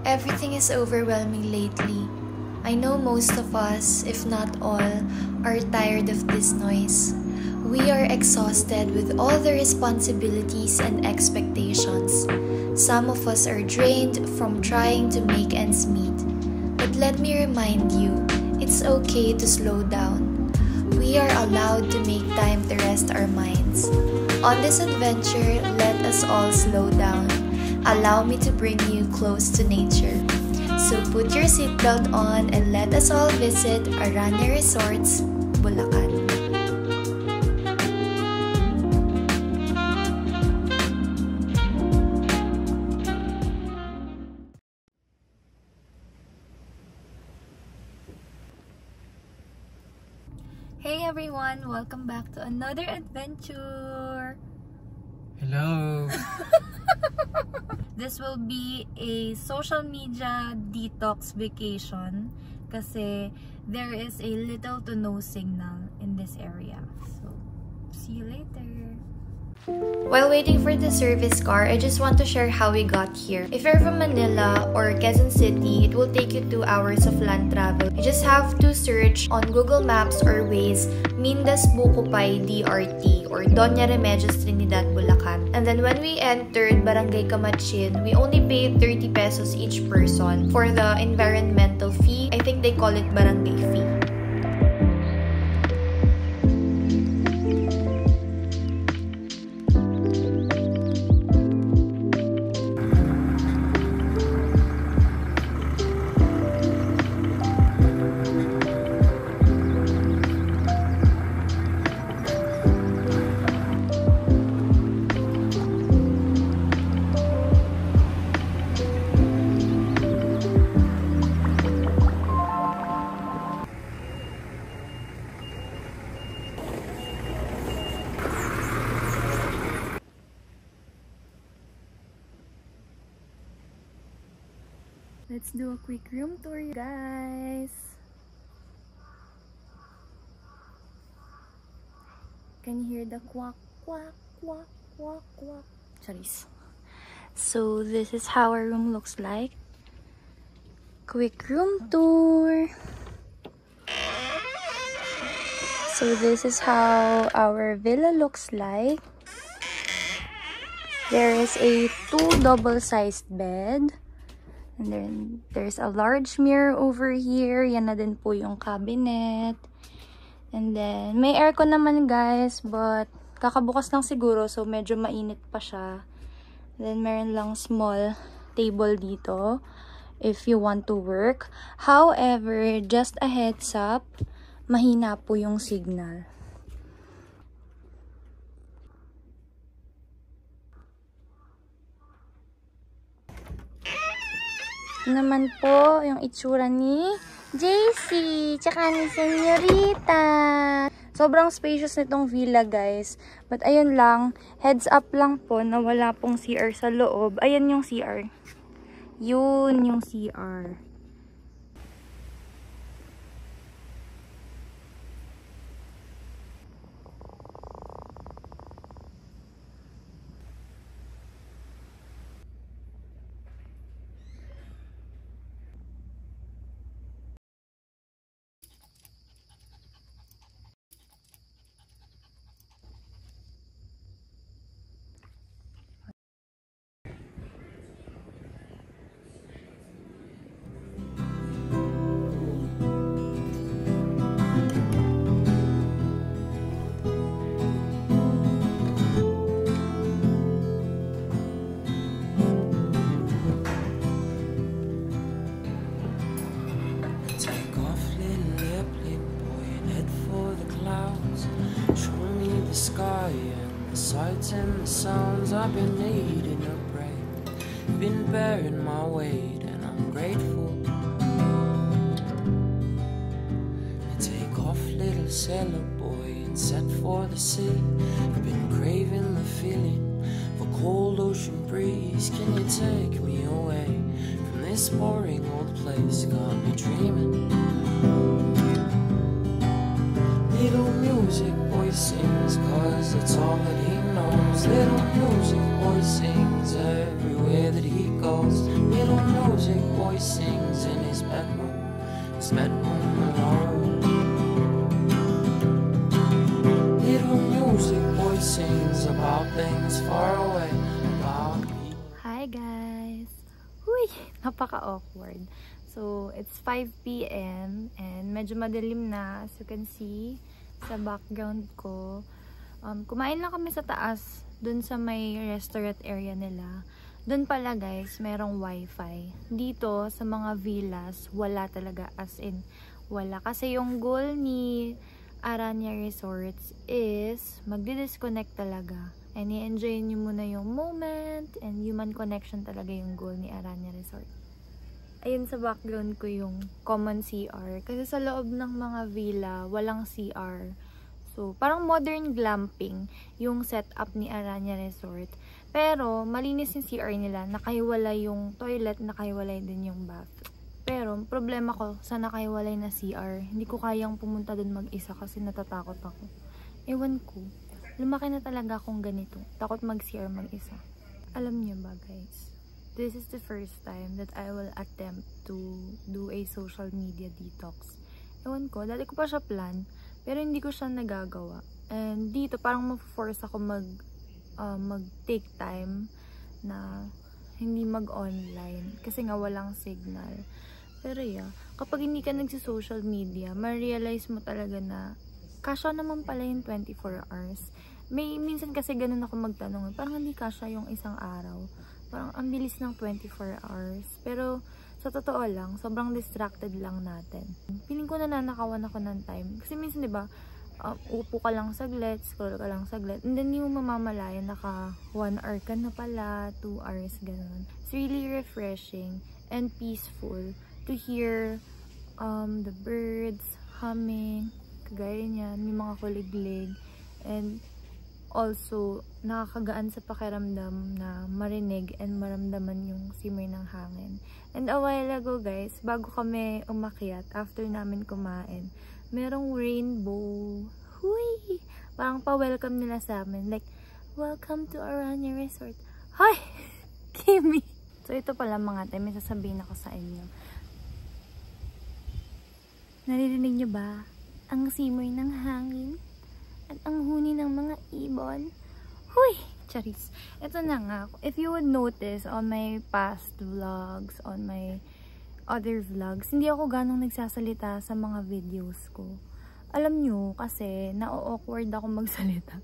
Everything is overwhelming lately. I know most of us, if not all, are tired of this noise. We are exhausted with all the responsibilities and expectations. Some of us are drained from trying to make ends meet. But let me remind you, it's okay to slow down. We are allowed to make time to rest our minds. On this adventure, let us all slow down. Allow me to bring you close to nature. So put your seatbelt on and let us all visit Aranya Resorts, Bulacan. Hey everyone! Welcome back to another adventure! Hello! This will be a social media detox vacation kasi there is a little to no signal in this area. So, see you later! While waiting for the service car, I just want to share how we got here. If you're from Manila or Quezon City, it will take you 2 hours of land travel. You just have to search on Google Maps or Waze, Mindas Bucupay DRT or Doña Remedios Trinidad, Bulacan. And then when we entered Barangay Camachin, we only paid 30 pesos each person for the environmental fee. I think they call it barangay fee. Let's do a quick room tour, guys. Can you hear the quack, quack, quack, quack, quack? Charis. So this is how our room looks like. Quick room tour. So this is how our villa looks like. There is a 2 double-sized bed. And then, there's a large mirror over here. Yan na din po yung cabinet. And then, may aircon naman guys. But, kakabukas lang siguro. So, medyo mainit pa siya. Then, meron lang small table dito. If you want to work. However, just a heads up. Mahina po yung signal. Ito naman po yung itsura ni JC, tsaka ni Senyorita. Sobrang spacious nitong villa, guys. But ayun lang, heads up lang po na wala pong CR sa loob. Ayan yung CR. Yun yung CR. Sights and the sounds, I've been needing a break. Been bearing my weight and I'm grateful. Take off, little sailor boy, and set for the sea. I've been craving the feeling of a cold ocean breeze. Can you take me away from this boring old place? Got me dreaming. Little music boy sings, cause it's all that he knows. Little music boy sings everywhere that he goes. Little music spent home alone. Little music boy sings about things far away, about me. Hi guys! Uy! Napaka-awkward. So, it's 5 PM and medyo madilim na, as you can see sa background ko. Kumain lang kami sa taas, dun sa may restaurant area nila. Dun pala guys, merong wifi. Dito, sa mga villas, wala talaga, as in, wala. Kasi yung goal ni Aranya Resorts is magdi-disconnect talaga. And i-enjoy nyo muna yung moment and human connection talaga yung goal ni Aranya Resort. Ayun sa background ko yung common CR. Kasi sa loob ng mga villa, walang CR. So, parang modern glamping yung setup ni Aranya Resort. Pero, malinis yung CR nila. Nakahiwalay yung toilet, nakahiwalay din yung bath. Pero, problema ko sa nakahiwalay na CR. Hindi ko kayang pumunta dun mag-isa kasi natatakot ako. Ewan ko. Lumaki na talaga akong ganito. Takot mag-CR mag-isa. Alam niyo ba guys? This is the first time that I will attempt to do a social media detox. Ewan ko, dati ko pa siya plan, pero hindi ko siya nagagawa. And dito, parang ma-force ako mag-take time na hindi mag-online. Kasi nga walang signal. Pero yeah, kapag hindi ka nagsi-social media, ma-realize mo talaga na kasya naman pala yung 24 hours. Minsan kasi ganun ako magtanong, parang hindi kasya yung isang araw. Parang ang bilis ng 24 hours. Pero, sa totoo lang, sobrang distracted lang natin. Feeling ko nananakawan ako ng time. Kasi minsan, diba, upo ka lang saglit, scroll ka lang saglit, and then hindi mo mamamalayan, naka 1 hour ka na pala, 2 hours, ganun. It's really refreshing and peaceful to hear the birds humming, kagaya niyan, may mga kuliglig, and also, nakakagaan sa pakiramdam na marinig and maramdaman yung simoy ng hangin. And a while ago guys, bago kami umakyat, after namin kumain, merong rainbow. Huy! Parang pa-welcome nila sa amin. Like, welcome to Aranya Resort. Hi! Kimi! So, ito pala mga te, may sasabihin ako sa inyo. Naririnig nyo ba ang simoy ng hangin? At ang huni ng mga ibon. Huy! Charis. Ito na nga. If you would notice on my past vlogs, on my other vlogs, hindi ako ganong nagsasalita sa mga videos ko. Alam nyo, kasi na-awkward ako magsalita.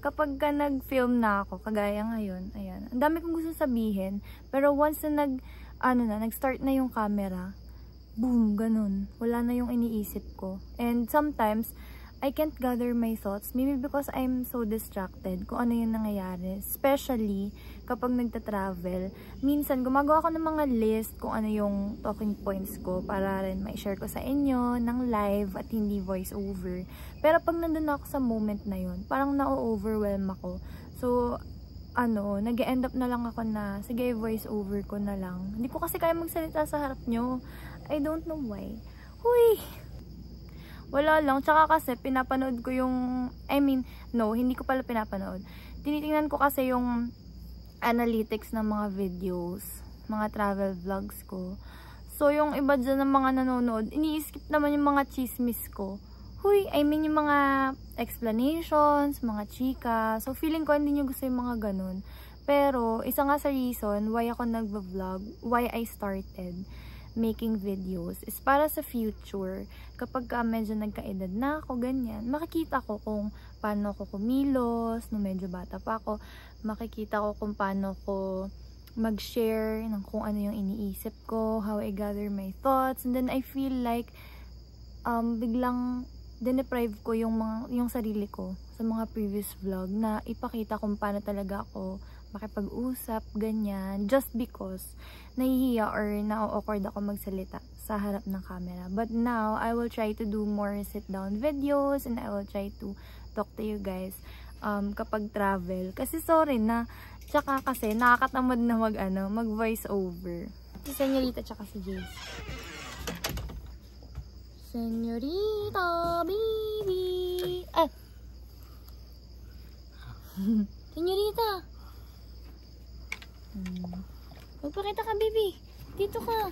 Kapag ka nag-film na ako, kagaya ngayon, ayan. Ang dami kong gusto sabihin, pero once na nag-start na yung camera, boom, ganun. Wala na yung iniisip ko. And sometimes, I can't gather my thoughts. Maybe because I'm so distracted kung ano yung nangyayari. Especially kapag nagta-travel. Minsan, gumagawa ako ng mga list kung ano yung talking points ko para rin ma-share ko sa inyo ng live at hindi voice over. Pero pag nandun ako sa moment na yun, parang na-overwhelm ako. So, nag-end up na lang ako na, sige, voice over ko na lang. Hindi ko kasi kaya magsalita sa harap nyo. I don't know why. Huy! Wala lang. Tsaka kasi, pinapanood ko yung, hindi ko pala pinapanood. Tinitingnan ko kasi yung analytics ng mga videos, mga travel vlogs ko. So, yung iba dyan ng mga nanonood, ini-skip naman yung mga chismis ko. Yung mga explanations, mga chika. So, feeling ko hindi nyo gusto yung mga ganun. Pero, isa nga sa reason why ako nagva-vlog, why I started making videos is para sa future, kapag medyo nagkaedad na ako, ganyan, makikita ko kung paano ko kumilos, nung medyo bata pa ako, makikita ko kung paano ko mag-share ng kung ano yung iniisip ko, how I gather my thoughts, and then I feel like biglang deprive ko yung sarili ko sa mga previous vlog na ipakita kung paano talaga ako makipag-usap, ganyan, just because nahihiya or na-awkward ako magsalita sa harap ng camera. But now, I will try to do more sit-down videos and I will try to talk to you guys kapag travel. Kasi sorry na, tsaka kasi nakakatamad na mag-voice over. Si Senyorita tsaka si Jace. Senyorita, baby! Senyorita! Magpakita ka, baby. Dito ka.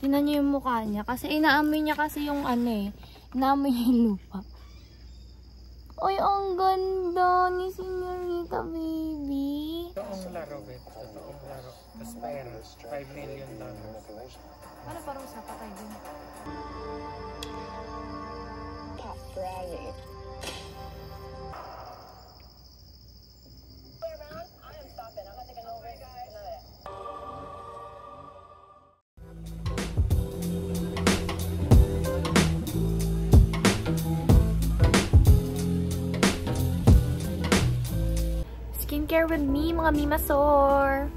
Tingnan niyo yung mukha niya. Kasi inaamoy niya kasi yung ano eh. Inaamoy niya yung lupa. Uy, ang ganda ni Señorita Baby. Totoong laro, Bet. Totoong laro. Tapos pera. $5 million. Ano parang sa patay din? Top brownie. Skincare with me, mga Mimasor!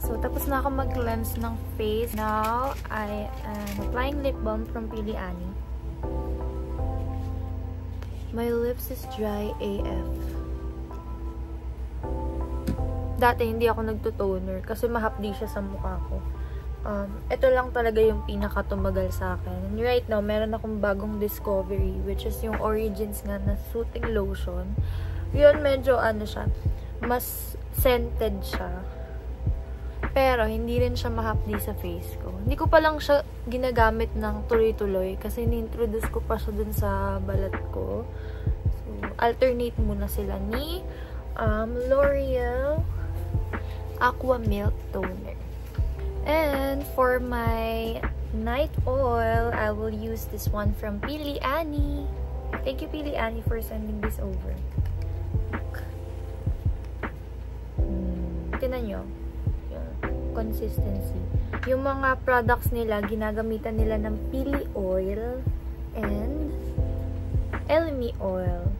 So, tapos na ako mag-cleanse ng face. Now, I am applying lip balm from Pili Annie. My lips is dry AF. Dati, hindi ako nagtutoner kasi mahapdi siya sa mukha ko. Ito lang talaga yung pinaka-tumagal sa akin. And right now, meron akong bagong discovery, which is yung Origins nga na soothing lotion. Yun, medyo ano siya, mas scented siya. Pero, hindi rin siya mahapdi sa face ko. Hindi ko pa lang siya ginagamit ng tuloy-tuloy kasi ni-introduce ko pa siya dun sa balat ko. So, alternate muna sila ni L'Oreal Aqua Milk Toner. And for my night oil, I will use this one from Pili Annie. Thank you, Pili Annie, for sending this over. Tingnan nyo yung consistency. Yung mga products nila, ginagamitan nila ng Pili oil and Elemi oil.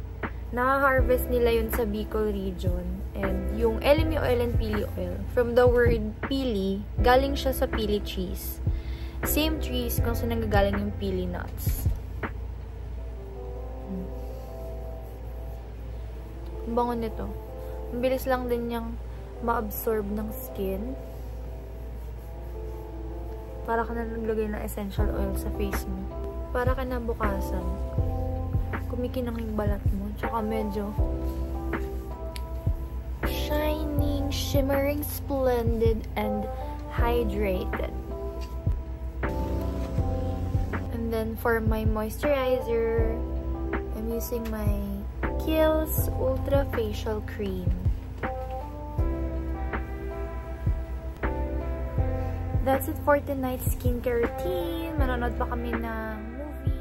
Na-harvest nila yun sa Bicol region. And yung Elemi oil and Pili oil, from the word Pili, galing siya sa Pili trees. Same trees kung saan nanggagaling yung Pili nuts. Ang bango nito. Ang bilis lang din niyang ma-absorb ng skin. Para ka na naglagay ng essential oil sa face mo. Para ka na bukasan. Kumikinang yung balat mo. Tsaka medyo shining, shimmering, splendid, and hydrated. And then for my moisturizer, I'm using my Kiehl's Ultra Facial Cream. That's it for tonight's skincare routine. Manonood pa kami ng movie.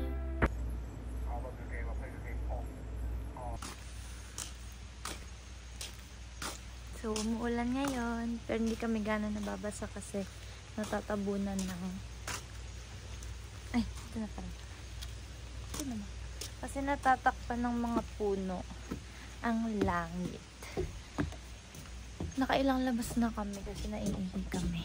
So, umuulan ngayon. Pero hindi kami gano'n nababasa kasi natatabunan ng... Ay, ito na pala. Ito naman. Kasi natatakpan ng mga puno ang langit. Nakailang labas na kami kasi naiihi kami.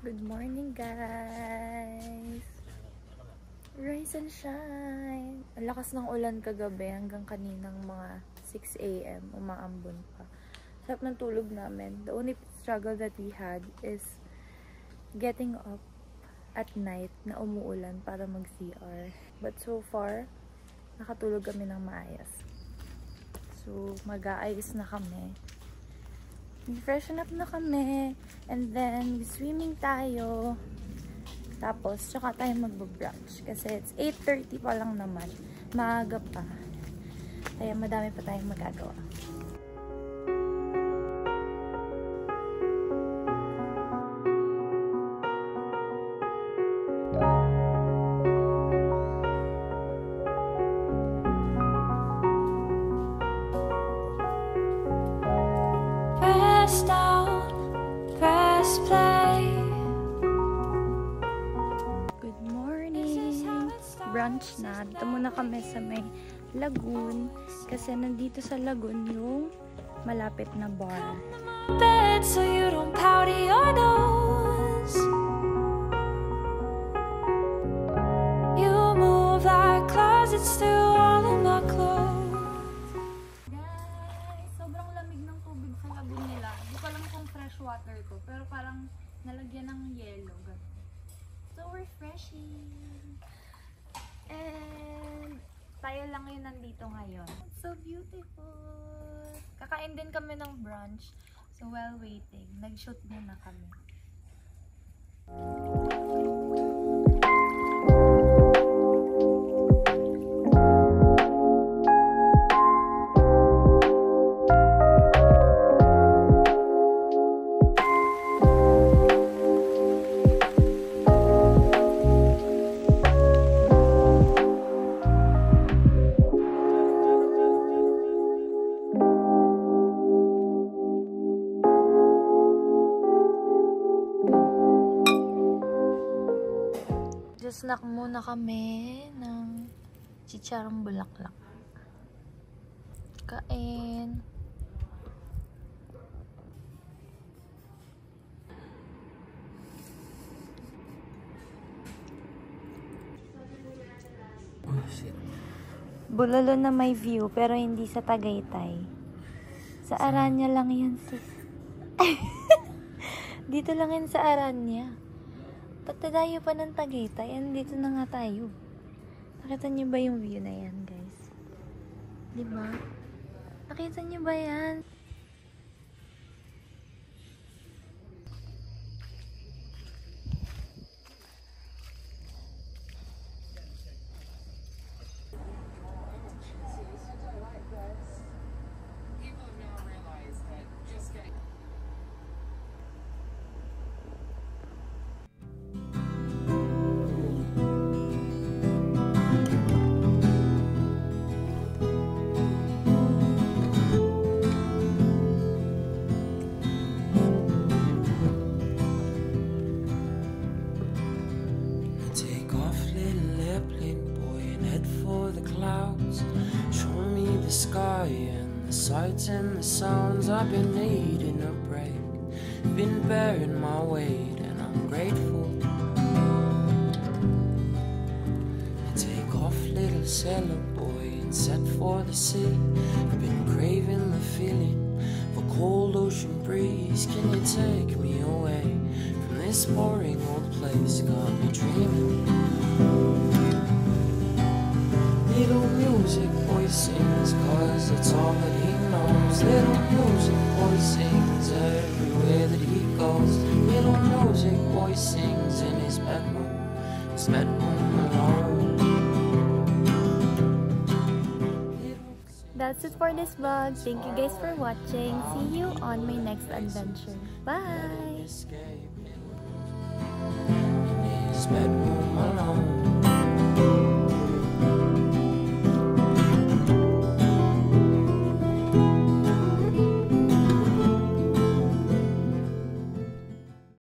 Good morning, guys! Rise and shine! Ang lakas ng ulan kagabi hanggang kaninang mga 6 AM. Umaambon pa. Sarap ng tulog namin. The only struggle that we had is getting up at night na umuulan para mag-CR. But so far, nakatulog kami ng maayos. So, mag-aayos na kami. Freshen up na kami. And then, swimming tayo. Tapos, tsaka tayo magbo-brunch. Kasi it's 8:30 pa lang naman. Maaga pa. Kaya madami pa tayong magagawa. Brunch na. Dito muna kami sa may lagoon kasi nandito sa lagoon yung malapit na bar. Bed so you don't powder your nose. You move like closets through all of my clothes. Guys, sobrang lamig ng tubig sa lagoon nila. Di pa water ko. Pero parang nalagyan ng yellow. Ganun. So refreshing. And tayo lang yun nandito ngayon. It's so beautiful. Kakain din kami ng brunch. So while waiting, nag-shoot muna kami. Snack muna kami ng chicharong bulaklak. Kain. Oh, shit. Bulalo na may view pero hindi sa Tagaytay. Sa Aranya lang yan, sis. Dito lang yan sa Aranya. Pagtadayo pa ng Tagaytay, dito na nga tayo. Nakita niyo ba yung view na yan, guys? Diba? Nakita niyo ba yan? Sky and the sights and the sounds. I've been needing a break, been bearing my weight, and I'm grateful. Take off, little sailor boy, and set for the sea. Been craving the feeling of a cold ocean breeze. Can you take me away from this boring old place? Got me dreaming. Little music boy sings, cause it's all that he knows. Little music boy sings everywhere that he goes. Little music boy sings in his bedroom alone. That's it for this vlog. Thank you guys for watching. See you on my next adventure. Bye! In his bedroom.